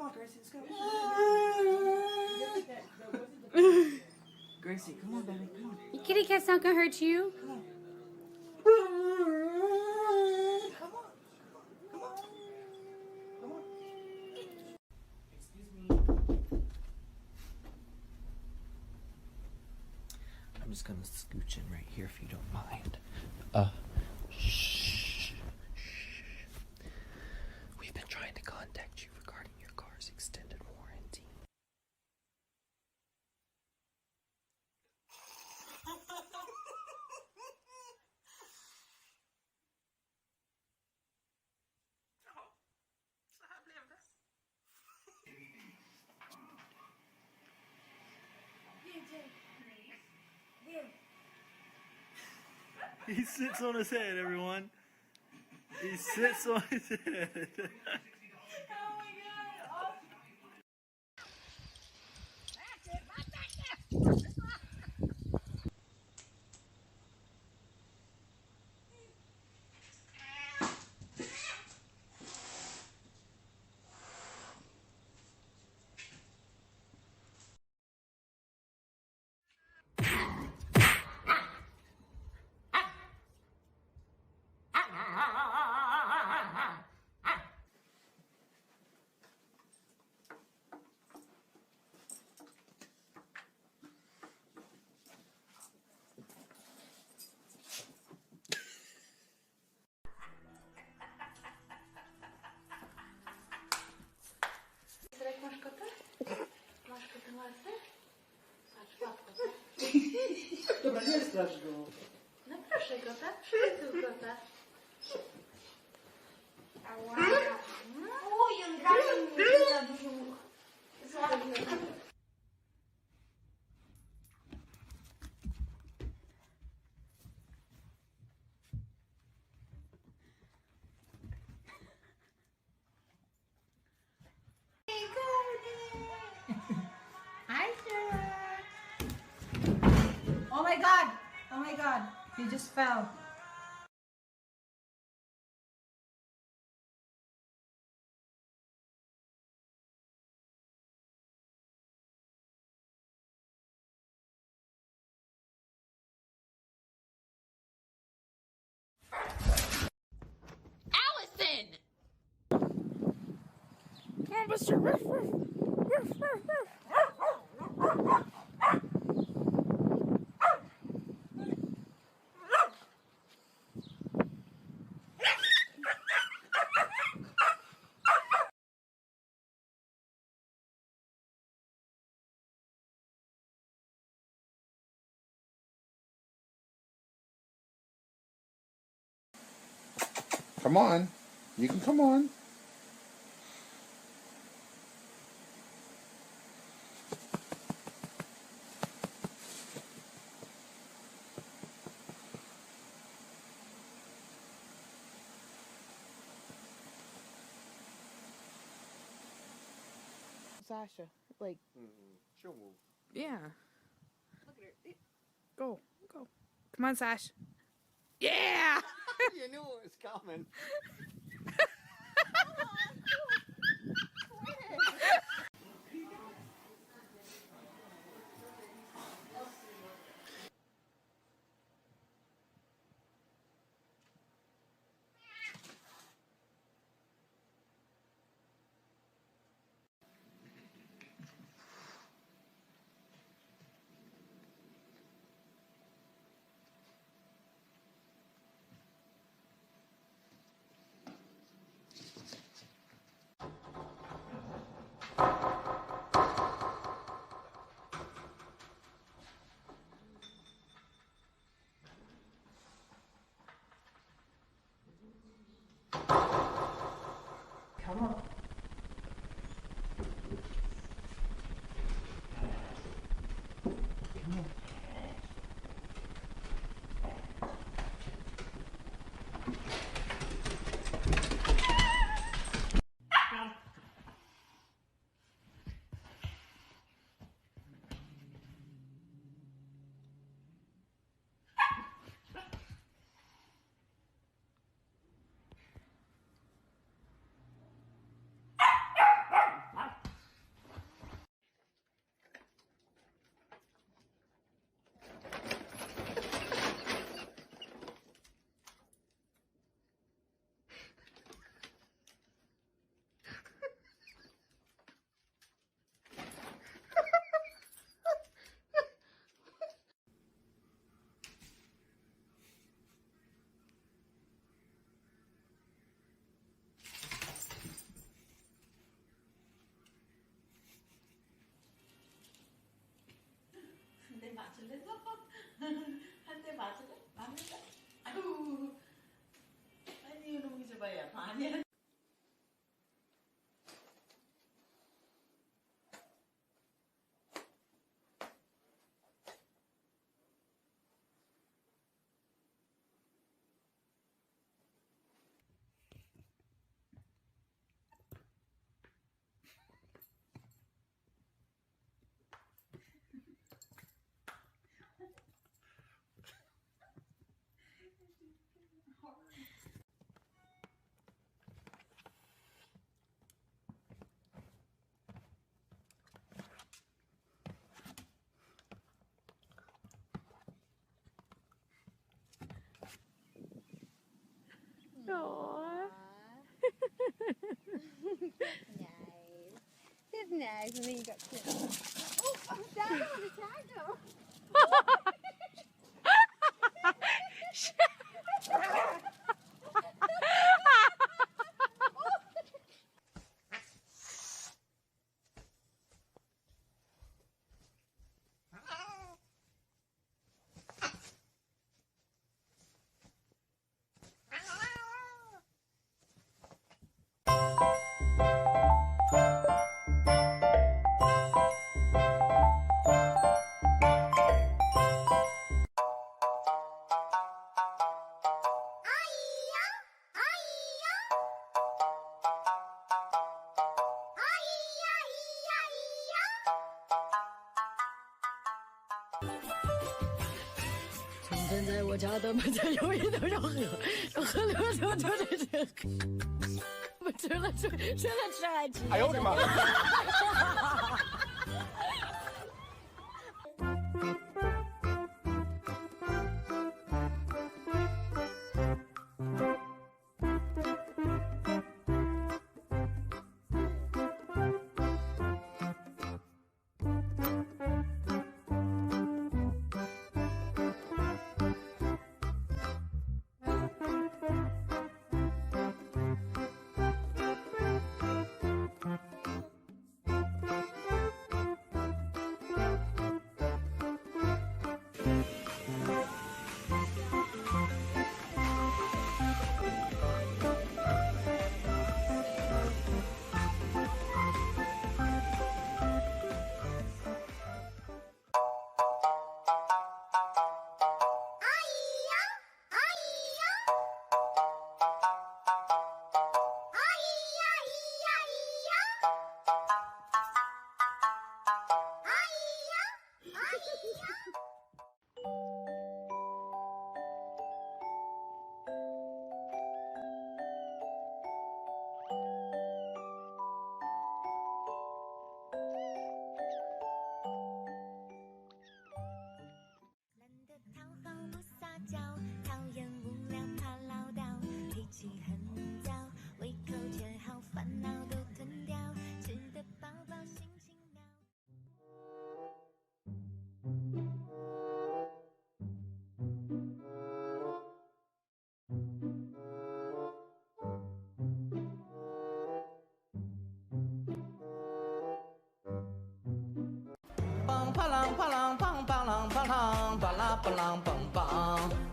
on, Gracie, let's go. Gracie, come on, baby, come on. The kitty cat's not gonna hurt you. Come on. Come on. Come on. Come on. Excuse me. I'm just gonna scooch in right here if you don't mind. Shh. We've been trying to contact you regarding your car's extended warranty. He sits on his head, everyone. He sits on his head. Masz kota? Masz kota łatwe? Patrz, łapko. Dobra, nie strasz go. No proszę kota, przytul kota. Ała. Uj, on raczej mnie za brzuch. Złapie. Hi, sir. Oh my God! Oh my God! He just fell. Allison! Come on, Buster. Ruff, ruff. Ruff, ruff, ruff. Come on. You can come on. Sasha, like, She'll move. yeah. Look at her. Go, go. Come on, Sash. Yeah! You knew it was coming. 맞출래 너? 한 대 맞을래? 맞는다? 아유 아니 이놈이 줘봐야 아니야. Aw. Nice. It's nice, and then you got two. Oh, I'm down on the tiger.站在我家的门前有一头小河，小河流着就在这个，我吃了吃还吃。哎呦我的妈！懒得讨好不撒娇，讨厌无聊怕唠叨，脾气很躁，胃口却好，烦恼都吞掉，吃得饱饱心情妙。梆啪啷啪啷梆梆啷啪啷巴拉巴啷梆梆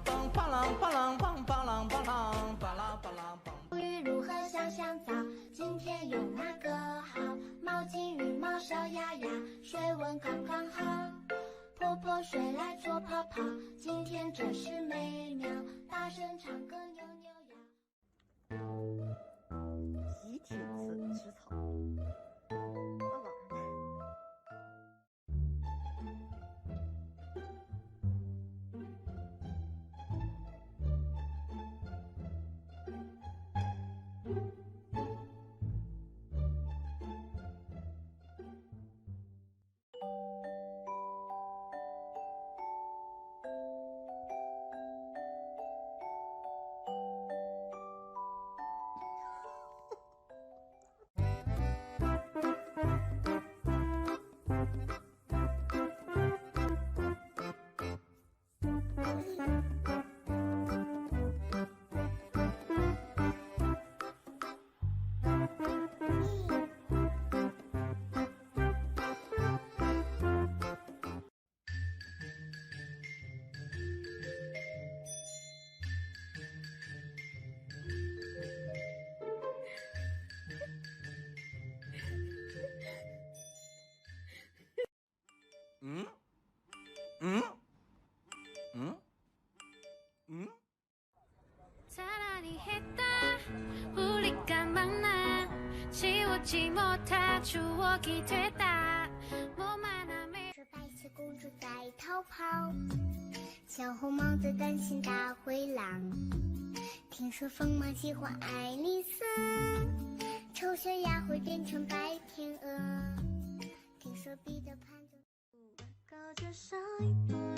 梆啪啷啪啷梆梆啷啪啷巴拉巴啷梆。鱼如何香香草？今天有哪个好？毛巾羽毛小鸭鸭，水温刚刚好。泼泼水来做泡泡，今天真是美妙。大声唱歌扭扭腰。集体吃草。爸爸。寂寞它出我给推大，我妈那没。说白雪公主在逃跑，小红帽子担心大灰狼。听说疯马喜欢爱丽丝，丑小鸭会变成白天鹅。听说彼得潘就高着上一步。